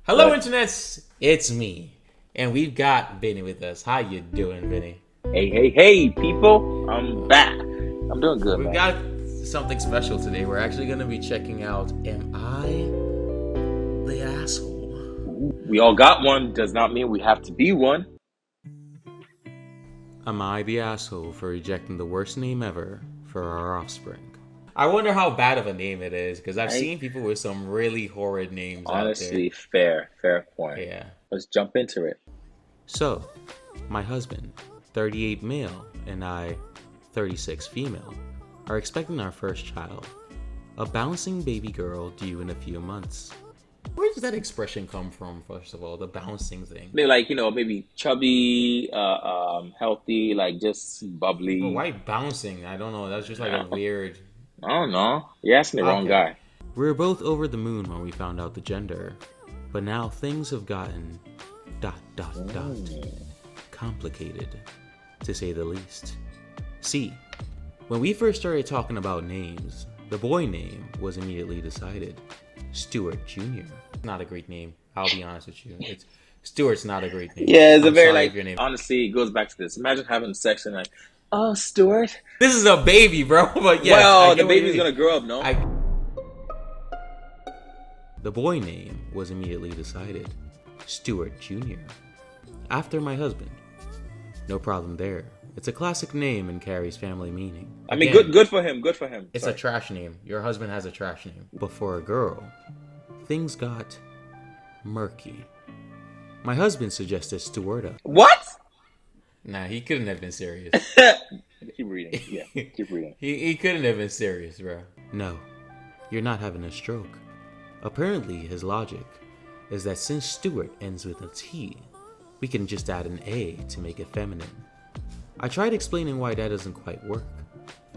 Hello, But internets. It's me, and we've got Vinny with us. How you doing, Vinny? hey, people, I'm back. I'm doing good, We've man. got something special today. We're actually going to be checking out Am I the Asshole? We all got one. Does not mean we have to be one. Am I the asshole for rejecting the worst name ever for our offspring? I wonder how bad of a name it is, because I've I seen people with some really horrid names out there. honestly, fair point. Yeah. Let's jump into it. So, my husband, 38 male, and I, 36 female, are expecting our first child, a bouncing baby girl due in a few months. Where does that expression come from, first of all, the bouncing thing? Maybe maybe chubby, healthy, like just But bubbly. why bouncing? I don't know, that's just like a I weird... don't know. You're asking the wrong Okay. guy. We were both over the moon when we found out the gender, but now things have gotten... complicated, to say the least. See, when we first started talking about names, the boy name was immediately decided. Stuart Jr. Not a great name, I'll be honest with you. Stuart's not a great name. Yeah, it's a I'm very sorry if your name... honestly, it goes back to this. Imagine having sex and like, oh, Stuart. This is a baby, bro, but yes, I Well, the get what you baby's mean. gonna grow up, no? The boy name was immediately decided. Stuart Jr. After my husband. No problem there. It's a classic name and carries family meaning. I mean, Again, good for him. Good for him. It's Sorry. a trash name. Your husband has a trash name. But for a girl, things got murky. My husband suggested Stuarta. What? Nah, he couldn't have been serious. Keep reading. Yeah, keep reading. he couldn't have been serious, bro. No, you're not having a stroke. Apparently, his logic is that since Stuart ends with a T, we can just add an A to make it feminine. I tried explaining why that doesn't quite work.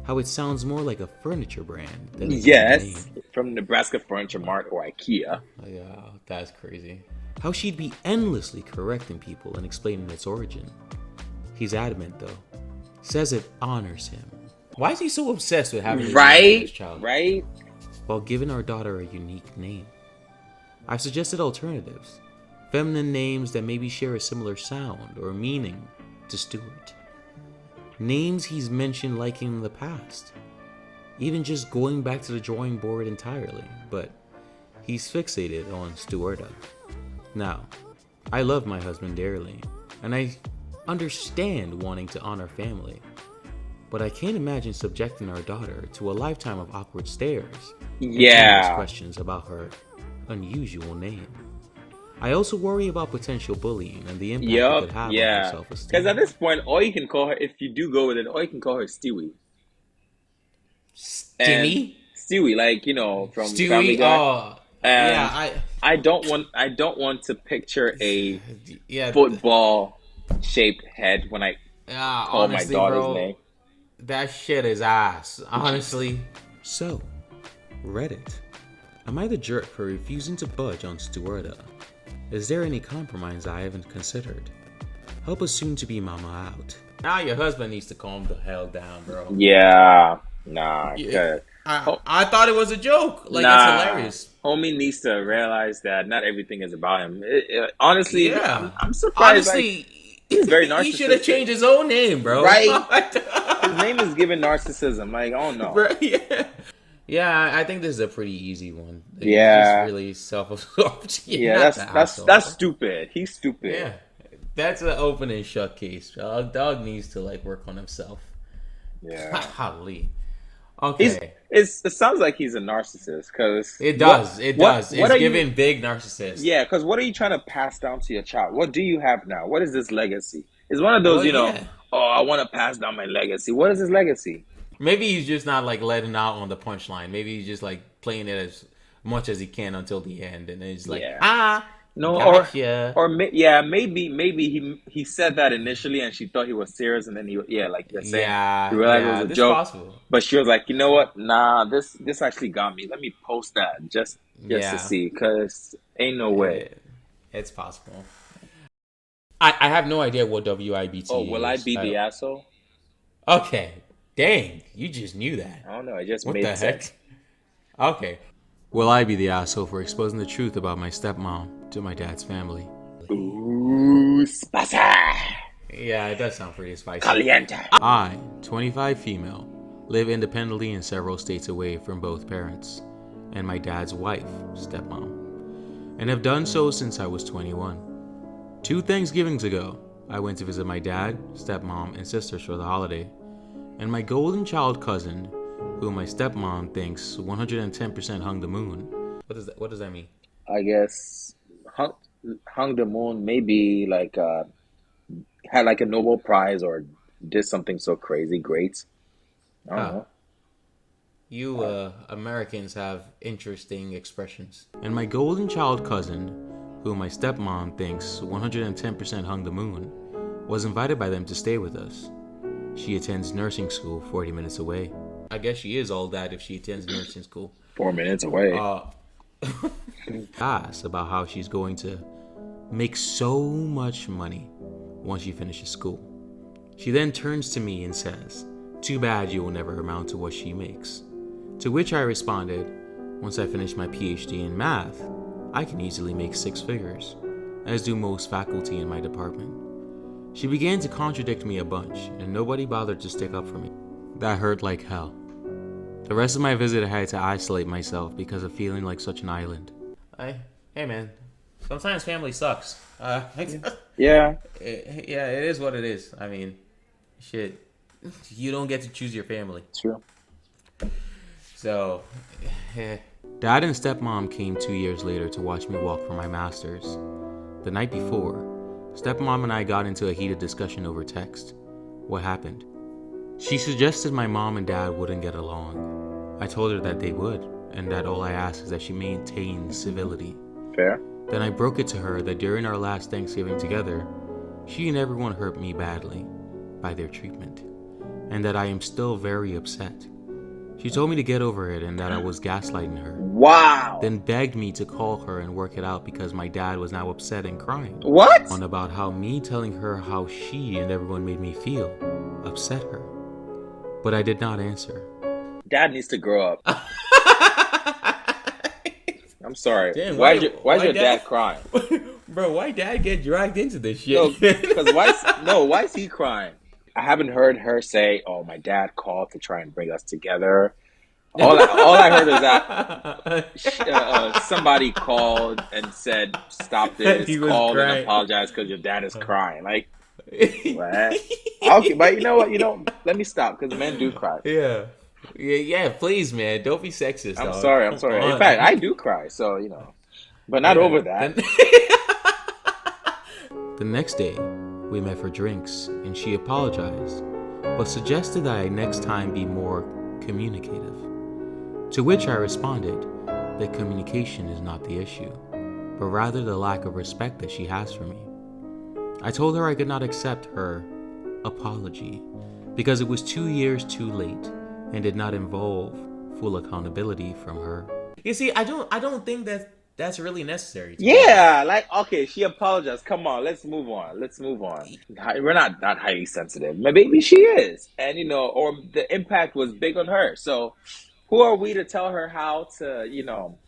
How it sounds more like a furniture brand than a Yes, name. from Nebraska Furniture Mart or IKEA. Yeah, that's crazy. How she'd be endlessly correcting people and explaining its origin. He's adamant though. Says it honors him. Why is he so obsessed with having a name for his child? Right. While giving our daughter a unique name. I've suggested alternatives. Feminine names that maybe share a similar sound or meaning to Stuart. Names he's mentioned liking in the past. Even just going back to the drawing board entirely, but he's fixated on Stuarta. Now, I love my husband dearly, and I understand wanting to honor family, but I can't imagine subjecting our daughter to a lifetime of awkward stares and endless Yeah. questions about her unusual name. I also worry about potential bullying and the impact it Yup. could have on her Yeah. self-esteem. Because at this point, all you can call her, if you do go with it, all you can call her Stewie. And Stewie? Stewie, like from Family Stewie? Guy. Oh, And yeah, I don't want to picture a yeah. football shaped head when I call my Honestly, daughter's bro, name. that shit is ass. Honestly. So, Reddit. Am I the jerk for refusing to budge on Stuarta? Is there any compromise I haven't considered? Help a soon-to-be mama out. Now your husband needs to calm the hell down, bro. Yeah. Nah. Yeah, 'cause- I thought it was a joke. Like, Nah, it's hilarious. homie needs to realize that not everything is about him. Honestly, Yeah. I'm surprised. Honestly, he's very he should have narcissistic. changed his own name, bro. Right. His name is given narcissism. Like, oh no. Bro, yeah. Yeah, I think this is a pretty easy one. He's Yeah. just really self-absorbed. Yeah, Not that's the asshole. that's stupid. He's stupid. Yeah, that's an open and shut case. Dog needs to like work on himself. Yeah. Golly. Okay. It sounds like he's a narcissist because It does. It does. What It's are giving you? big narcissist. Yeah, because what are you trying to pass down to your child? What do you have now? What is this legacy? It's one of those, Well, yeah. oh, I want to pass down my legacy. What is his legacy? Maybe he's just not like letting out on the punchline. Maybe he's just like playing it as much as he can until the end, and then he's like, Yeah. No, gotcha. maybe he said that initially, and she thought he was serious, and then like you're saying, Yeah, he realized yeah, it was a this joke. possible. But she was like, you know what? Nah, this actually got me. Let me post that just Yeah. to see, cause ain't no way. It's possible. I have no idea what WIBT Oh, will I is. be the asshole? Okay. Dang, you just knew that. I don't know. It just What made the sense. heck? Okay. Will I be the asshole for exposing the truth about my stepmom to my dad's family. Ooh, spicy. Yeah, it does sound pretty spicy. Caliente. I, 25 female, live independently in several states away from both parents and my dad's wife, stepmom, and have done so since I was 21. 2 Thanksgivings ago, I went to visit my dad, stepmom, and sisters for the holiday, and my golden child cousin, who my stepmom thinks 110% hung the moon. What does that mean? I guess hung the moon, maybe like had like a Nobel Prize or did something so crazy great. I don't know. You Americans have interesting expressions. And my golden child cousin, who my stepmom thinks 110% hung the moon, was invited by them to stay with us. She attends nursing school 40 minutes away. I guess she is all that if she attends nursing school. 4 minutes away. Asked about how she's going to make so much money once she finishes school. She then turns to me and says, "Too bad you will never amount to what she makes." To which I responded, "Once I finish my PhD in math, I can easily make 6 figures, as do most faculty in my department." She began to contradict me a bunch, and nobody bothered to stick up for me. That hurt like hell. The rest of my visit I had to isolate myself because of feeling like such an island. Hey man, sometimes family sucks. Yeah. It is what it is. I mean, shit, you don't get to choose your family. True. So, Dad and stepmom came 2 years later to watch me walk for my master's. The night before, stepmom and I got into a heated discussion over text. What happened? She suggested my mom and dad wouldn't get along. I told her that they would, and that all I ask is that she maintain civility. Fair. Then I broke it to her that during our last Thanksgiving together, she and everyone hurt me badly by their treatment, and that I am still very upset. She told me to get over it and that I was gaslighting her. Wow. Then begged me to call her and work it out because my dad was now upset and crying. What? On about how me telling her how she and everyone made me feel upset her. But I did not answer. Dad needs to grow up. I'm sorry. Damn, why's your dad crying? Bro, why dad get dragged into this shit? No, because why is he crying? I haven't heard her say, "Oh, my dad called to try and bring us together." All I heard is that somebody called and said, "Stop this!" Called and apologized because your dad is crying. Like, what? Okay, but you know what? Let me stop because men do cry. Yeah. Please, man, don't be sexist. I'm sorry. In fact, I do cry. So but not over that. The next day, we met for drinks, and she apologized, but suggested that I next time be more communicative. To which I responded that communication is not the issue, but rather the lack of respect that she has for me. I told her I could not accept her apology because it was 2 years too late and did not involve full accountability from her. You see, I don't think that's really necessary. Yeah, like, okay, she apologized. Come on, let's move on. We're not that highly sensitive. Maybe she is. And, or the impact was big on her. So who are we to tell her how to,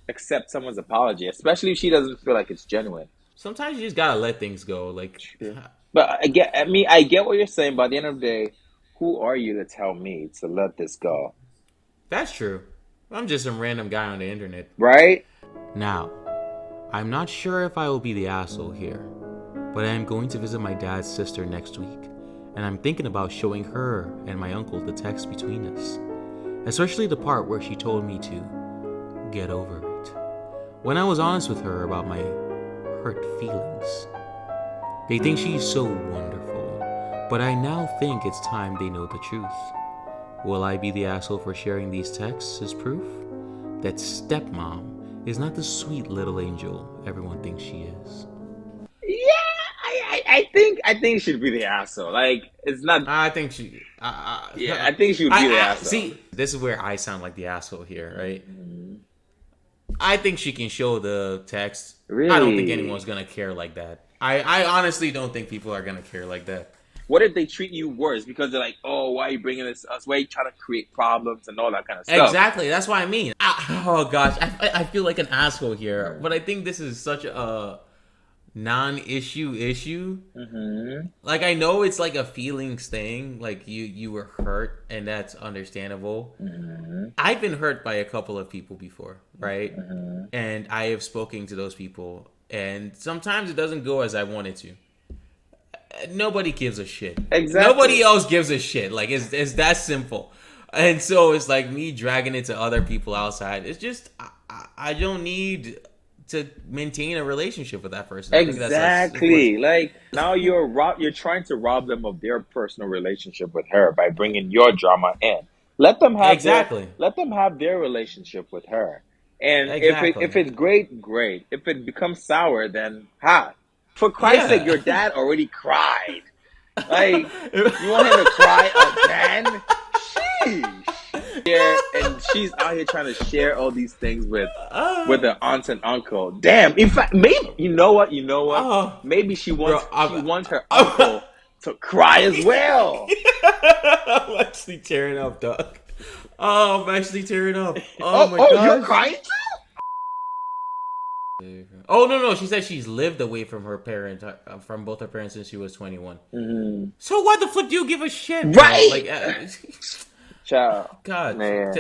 accept someone's apology, especially if she doesn't feel like it's genuine? Sometimes you just gotta let things go. Like, but I get what you're saying, but at the end of the day, who are you to tell me to let this go? That's true. I'm just some random guy on the internet. Right? Now, I'm not sure if I will be the asshole here, but I am going to visit my dad's sister next week, and I'm thinking about showing her and my uncle the text between us, especially the part where she told me to get over it. When I was honest with her about my hurt feelings, they think she's so wonderful, but I now think it's time they know the truth. Will I be the asshole for sharing these texts as proof that stepmom is not the sweet little angel everyone thinks she is? Yeah, I think she'd be the asshole. Like, it's not. I think she. I think she would be the asshole. See, this is where I sound like the asshole here, right? I think she can show the text. Really? I don't think anyone's gonna care like that. I honestly don't think people are gonna care like that. What if they treat you worse because they're like, "Oh, why are you bringing this to us? Why are you trying to create problems and all that kind of stuff?" Exactly. That's what I mean. Oh gosh, I feel like an asshole here, but I think this is such a non-issue. Mm-hmm. Like, I know it's like a feelings thing. Like, you were hurt, and that's understandable. Mm-hmm. I've been hurt by a couple of people before, right? Mm-hmm. And I have spoken to those people, and sometimes it doesn't go as I wanted to. Nobody gives a shit. Exactly. Nobody else gives a shit. Like, it's that simple. And so it's like me dragging it to other people outside. It's just, I don't need to maintain a relationship with that person. Exactly. Like, now you're trying to rob them of their personal relationship with her by bringing your drama in. Let them have their relationship with her. And if it's great. If it becomes sour, then for Christ's sake, your dad already cried. Like, you want him to cry again? Sheesh. Yeah, and she's out here trying to share all these things with her aunt and uncle. Damn. In fact, maybe you know what? Maybe she wants her uncle to cry as well. I'm actually tearing up, dog. Oh, I'm actually tearing up. Oh my god. Oh, you're crying too? Oh no, she said she's lived away from her parents, from both her parents since she was 21. Mm-hmm. So why the fuck do you give a shit, right? Like, child, God, man.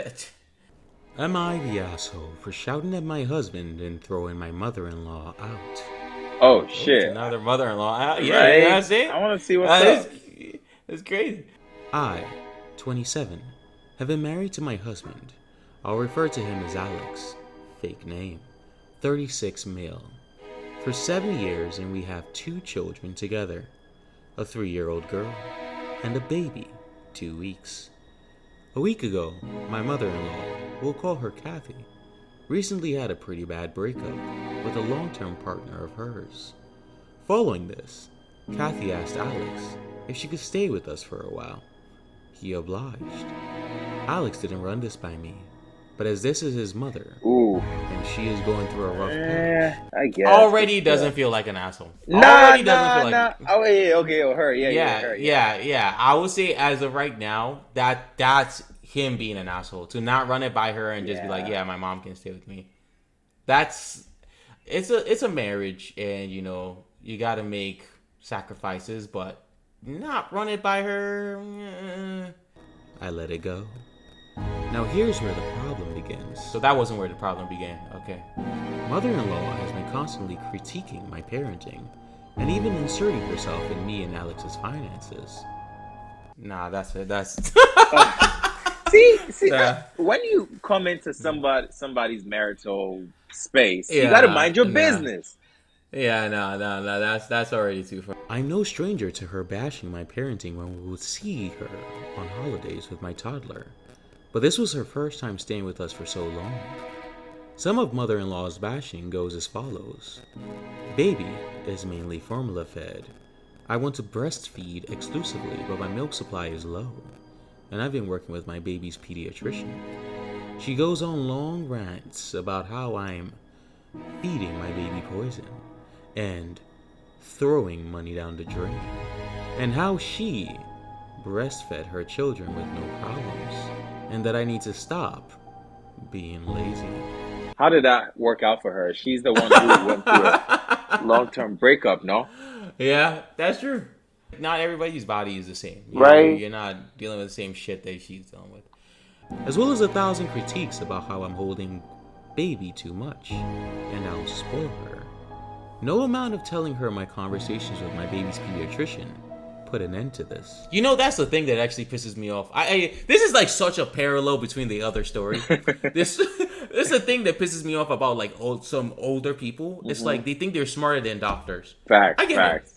Am I the asshole for shouting at my husband and throwing my mother-in-law out? Oh shit! Another mother-in-law out? Yeah, right? You know what I'm saying? I want to see what's up. It's crazy. I, 27, have been married to my husband. I'll refer to him as Alex, fake name. 36 male. For 7 years, and we have 2 children together. A 3-year-old girl and a baby, 2 weeks. A week ago, my mother-in-law, we'll call her Kathy, recently had a pretty bad breakup with a long-term partner of hers. Following this, Kathy asked Alex if she could stay with us for a while. He obliged. Alex didn't run this by me, but as this is his mother, and she is going through a rough patch, I guess already doesn't feel like an asshole. Nah. Oh, yeah, okay, her, yeah. I would say as of right now, that's him being an asshole. To not run it by her and just be like, yeah, my mom can stay with me. It's a marriage, and you got to make sacrifices, but not run it by her. I let it go. Now here's where the problem begins. So that wasn't where the problem began. Okay. Mother-in-law has been constantly critiquing my parenting and even inserting herself in me and Alex's finances. Nah, that's it. See, when you come into somebody's marital space, you gotta mind your business. Yeah, no, that's already too far. I'm no stranger to her bashing my parenting when we would see her on holidays with my toddler. But this was her first time staying with us for so long. Some of mother-in-law's bashing goes as follows. Baby is mainly formula fed. I want to breastfeed exclusively, but my milk supply is low. And I've been working with my baby's pediatrician. She goes on long rants about how I'm feeding my baby poison and throwing money down the drain, and how she breastfed her children with no problems, and that I need to stop being lazy. How did that work out for her? She's the one who went through a long-term breakup, no? Yeah, that's true. Not everybody's body is the same. Right. You're not dealing with the same shit that she's dealing with. As well as 1,000 critiques about how I'm holding baby too much, and I'll spoil her. No amount of telling her my conversations with my baby's pediatrician put an end to this. That's the thing that actually pisses me off. This is like such a parallel between the other story. This is the thing that pisses me off about like some older people. It's like they think they're smarter than doctors. Facts. I get it.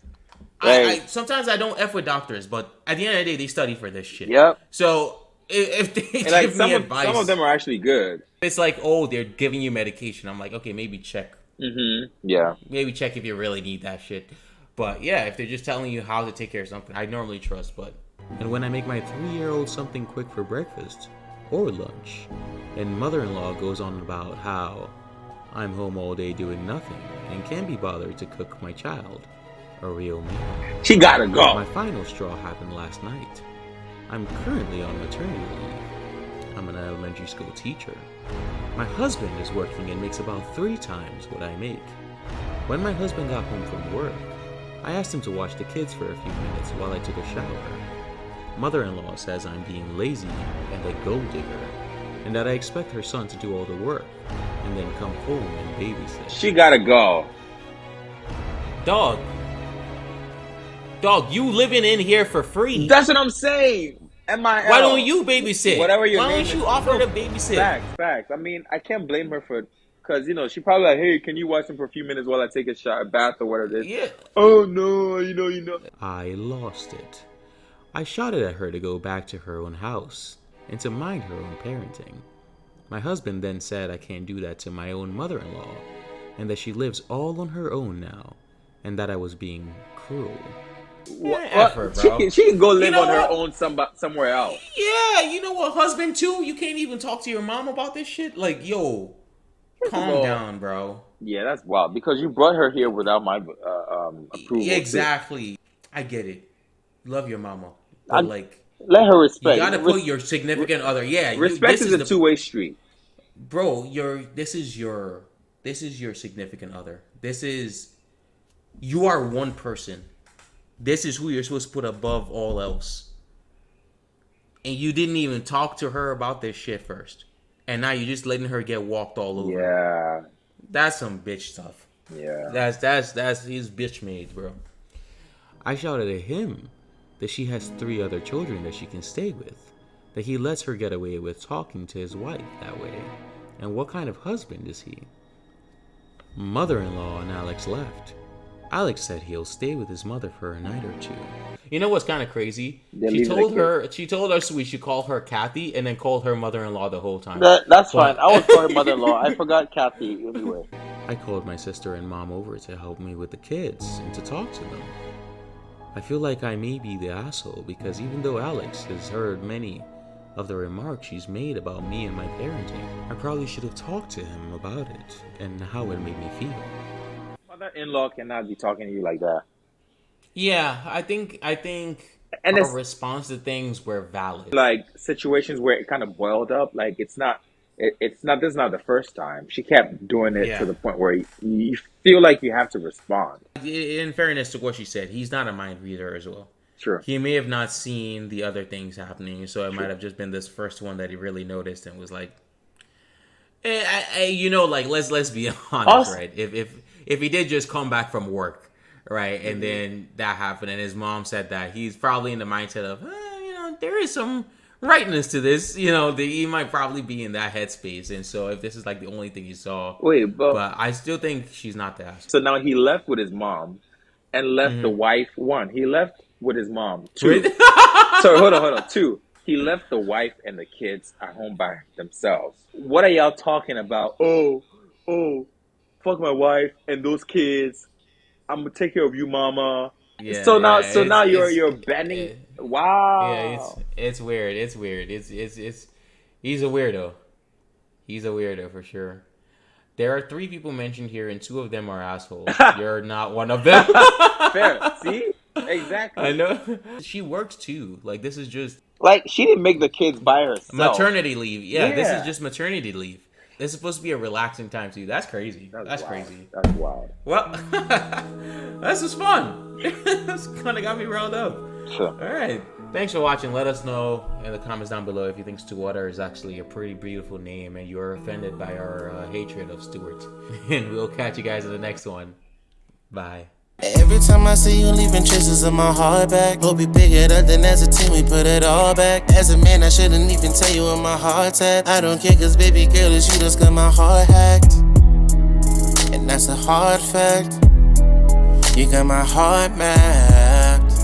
Right. Sometimes I don't F with doctors, but at the end of the day, they study for this shit. Yep. So if they give me advice, some of them are actually good. It's like, they're giving you medication. I'm like, okay, maybe check. Yeah. Maybe check if you really need that shit. But yeah, if they're just telling you how to take care of something, I normally trust. And when I make my 3-year-old something quick for breakfast or lunch, and mother-in-law goes on about how I'm home all day doing nothing and can't be bothered to cook my child a real meal. She gotta go. My final straw happened last night. I'm currently on maternity leave. I'm an elementary school teacher. My husband is working and makes about 3 times what I make. When my husband got home from work, I asked him to watch the kids for a few minutes while I took a shower. Mother-in-law says I'm being lazy and a gold digger, and that I expect her son to do all the work and then come home and babysit. She gotta go. Dog, you living in here for free. That's what I'm saying. MIL. Why don't you babysit? Whatever your Why name don't is. you offer to babysit? Facts. I mean, I can't blame her for, because, she probably like, hey, can you watch him for a few minutes while I take a shower, bath or whatever it is? Yeah. Oh, no, you know. I lost it. I shouted at her to go back to her own house and to mind her own parenting. My husband then said I can't do that to my own mother-in-law and that she lives all on her own now and that I was being cruel. What? Her, bro. She can go live on her own somewhere else. Yeah, you know what, husband too? You can't even talk to your mom about this shit? Like, yo, calm down, bro. Yeah, that's wild. Because you brought her here without my approval. Exactly. Too. I get it. Love your mama. But let her respect. You gotta put your significant other. Yeah, respect is a two-way street, bro. This is your significant other. You are one person. This is who you're supposed to put above all else. And you didn't even talk to her about this shit first. And now you're just letting her get walked all over. Yeah. That's some bitch stuff. Yeah. That's his bitch made, bro. I shouted at him that she has 3 other children that she can stay with. That he lets her get away with talking to his wife that way. And what kind of husband is he? Mother-in-law and Alex left. Alex said he'll stay with his mother for a night or 2. You know what's kind of crazy? She told us we should call her Kathy and then called her mother-in-law the whole time. That's fine. I would call her mother-in-law. I forgot Kathy anyway. I called my sister and mom over to help me with the kids and to talk to them. I feel like I may be the asshole because even though Alex has heard many of the remarks she's made about me and my parenting, I probably should have talked to him about it and how it made me feel. Mother-in-law cannot be talking to you like that. Yeah, I think and our response to things were valid. Like situations where it kind of boiled up, like this is not the first time. She kept doing it to the point where you feel like you have to respond. In fairness to what she said, he's not a mind reader as well. Sure. He may have not seen the other things happening, so it might have just been this first one that he really noticed and was like, let's be honest, right? If he did just come back from work, right, and then that happened, and his mom said that, he's probably in the mindset of, there is some rightness to this, he might probably be in that headspace, and so if this is like the only thing he saw, but I still think she's not the asshole. So now he left with his mom, and left the wife. 1, he left with his mom. 2, sorry, hold on. 2, he left the wife and the kids at home by themselves. What are y'all talking about? Oh. Fuck my wife and those kids. I'm gonna take care of you, mama. Yeah, so now you're bending. Wow. Yeah, it's weird. It's he's a weirdo. He's a weirdo for sure. There are 3 people mentioned here, and 2 of them are assholes. You're not one of them. Fair. See? Exactly. I know. She works too. Like, this is just she didn't make the kids by herself. Maternity leave. Yeah, this is just maternity leave. This is supposed to be a relaxing time too. That's crazy. That's crazy. That's wild. Well, this was fun. This kind of got me riled up. Sure. All right. Thanks for watching. Let us know in the comments down below if you think Stuwater is actually a pretty beautiful name and you're offended by our hatred of Stuart. And we'll catch you guys in the next one. Bye. Every time I see you leaving traces of my heart back. Hope you pick it up, then as a team we put it all back. As a man I shouldn't even tell you where my heart's at. I don't care cause baby girl is you just got my heart hacked. And that's a hard fact. You got my heart mapped.